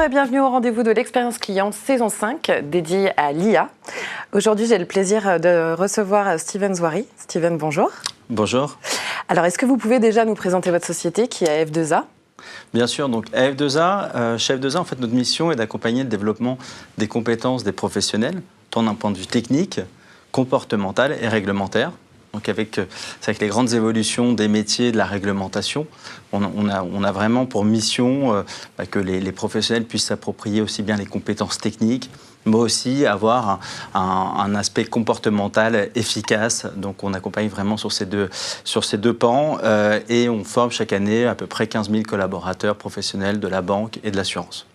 et bienvenue au rendez-vous de l'expérience client saison 5 dédiée à l'IA. Aujourd'hui, j'ai le plaisir de recevoir Steven Zouari. Steven, bonjour. Bonjour. Alors, est-ce que vous pouvez déjà nous présenter votre société qui est AF2A ? Bien sûr, donc AF2A, chez AF2A, en fait, notre mission est d'accompagner le développement des compétences des professionnels, tant d'un point de vue technique, comportemental et réglementaire. Donc avec les grandes évolutions des métiers, de la réglementation, on a vraiment pour mission que les professionnels puissent s'approprier aussi bien les compétences techniques, mais aussi avoir un aspect comportemental efficace. Donc on accompagne vraiment sur ces deux pans et on forme chaque année à peu près 15 000 collaborateurs professionnels de la banque et de l'assurance.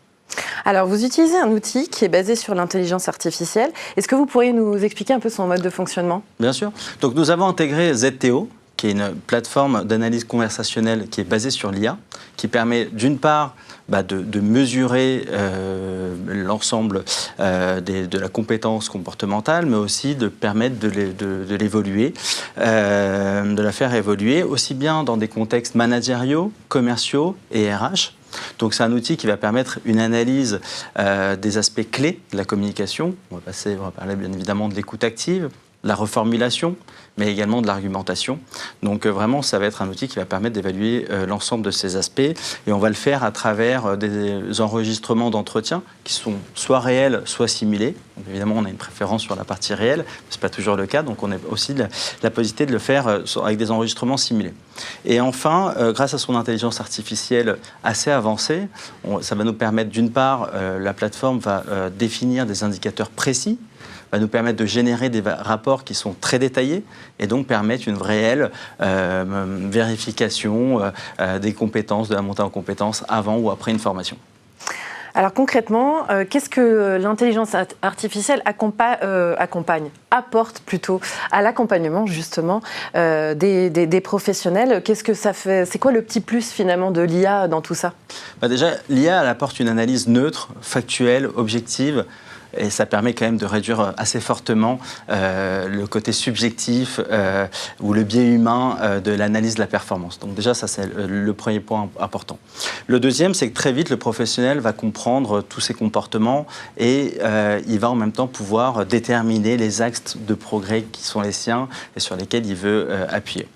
Alors, vous utilisez un outil qui est basé sur l'intelligence artificielle. Est-ce que vous pourriez nous expliquer un peu son mode de fonctionnement ? Bien sûr. Donc, nous avons intégré ZTO, qui est une plateforme d'analyse conversationnelle qui est basée sur l'IA, qui permet d'une part de mesurer l'ensemble de la compétence comportementale, mais aussi de permettre de l'évoluer, de la faire évoluer, aussi bien dans des contextes managériaux, commerciaux et RH. Donc c'est un outil qui va permettre une analyse des aspects clés de la communication. On va parler bien évidemment de l'écoute active, la reformulation, mais également de l'argumentation. Donc vraiment, ça va être un outil qui va permettre d'évaluer l'ensemble de ces aspects. Et on va le faire à travers des enregistrements d'entretien qui sont soit réels, soit simulés. Donc évidemment, on a une préférence sur la partie réelle, mais ce n'est pas toujours le cas. Donc on a aussi la possibilité de le faire avec des enregistrements simulés. Et enfin, grâce à son intelligence artificielle assez avancée, ça va nous permettre d'une part, la plateforme va définir des indicateurs précis, va nous permettre de générer des rapports qui sont très détaillés et donc permettre une réelle vérification des compétences, de la montée en compétences avant ou après une formation. Alors concrètement, qu'est-ce que l'intelligence artificielle apporte plutôt à l'accompagnement justement des professionnels ? Qu'est-ce que ça fait ? C'est quoi le petit plus finalement de l'IA dans tout ça ? Déjà, l'IA elle apporte une analyse neutre, factuelle, objective. Et ça permet quand même de réduire assez fortement le côté subjectif ou le biais humain de l'analyse de la performance. Donc déjà, ça c'est le premier point important. Le deuxième, c'est que très vite, le professionnel va comprendre tous ses comportements et il va en même temps pouvoir déterminer les axes de progrès qui sont les siens et sur lesquels il veut appuyer.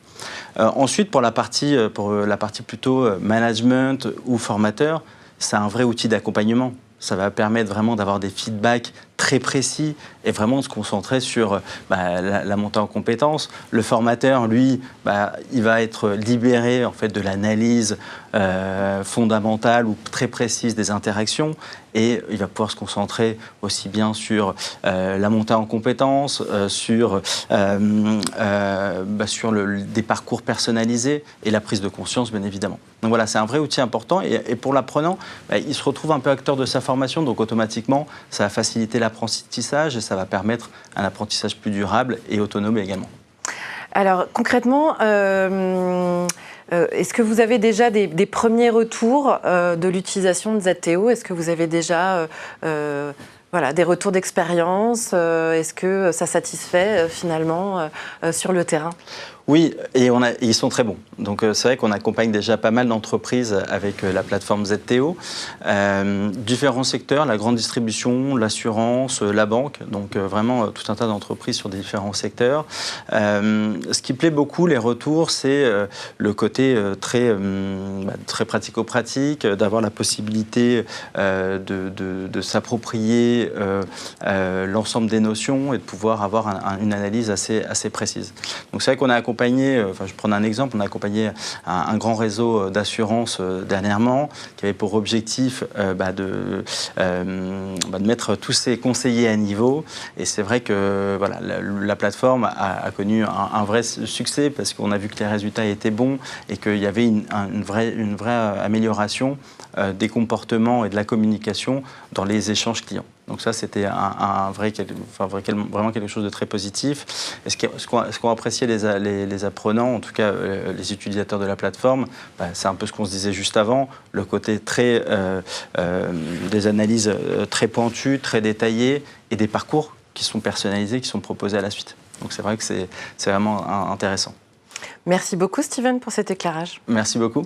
Ensuite, pour la partie plutôt management ou formateur, c'est un vrai outil d'accompagnement. Ça va permettre vraiment d'avoir des feedbacks très précis et vraiment de se concentrer sur la montée en compétences. Le formateur, lui, il va être libéré en fait, de l'analyse fondamentale ou très précise des interactions et il va pouvoir se concentrer aussi bien sur la montée en compétences, sur des parcours personnalisés et la prise de conscience, bien évidemment. Donc voilà, c'est un vrai outil important et pour l'apprenant, il se retrouve un peu acteur de sa formation, donc automatiquement, ça va faciliter l'apprentissage et ça va permettre un apprentissage plus durable et autonome également. Alors concrètement, est-ce que vous avez déjà des premiers retours de l'utilisation de ZTO ? Est-ce que vous avez déjà des retours d'expérience ? Est-ce que ça satisfait finalement sur le terrain ? Oui, et ils sont très bons. Donc c'est vrai qu'on accompagne déjà pas mal d'entreprises avec la plateforme ZTO. Différents secteurs, la grande distribution, l'assurance, la banque. Donc vraiment tout un tas d'entreprises sur des différents secteurs. Ce qui plaît beaucoup, les retours, c'est le côté très pratico-pratique, d'avoir la possibilité de s'approprier l'ensemble des notions et de pouvoir avoir une analyse assez précise. Donc c'est vrai qu'on a accompagné, je prends un exemple, on a accompagné un grand réseau d'assurance dernièrement qui avait pour objectif de mettre tous ses conseillers à niveau. Et c'est vrai que la plateforme a connu un vrai succès parce qu'on a vu que les résultats étaient bons et qu'il y avait une vraie amélioration des comportements et de la communication dans les échanges clients. Donc ça, c'était vraiment quelque chose de très positif. Et ce qu'ont apprécié les apprenants, en tout cas les utilisateurs de la plateforme, c'est un peu ce qu'on se disait juste avant, le côté des analyses très pointues, très détaillées et des parcours qui sont personnalisés, qui sont proposés à la suite. Donc c'est vrai que c'est vraiment intéressant. Merci beaucoup Steven pour cet éclairage. Merci beaucoup.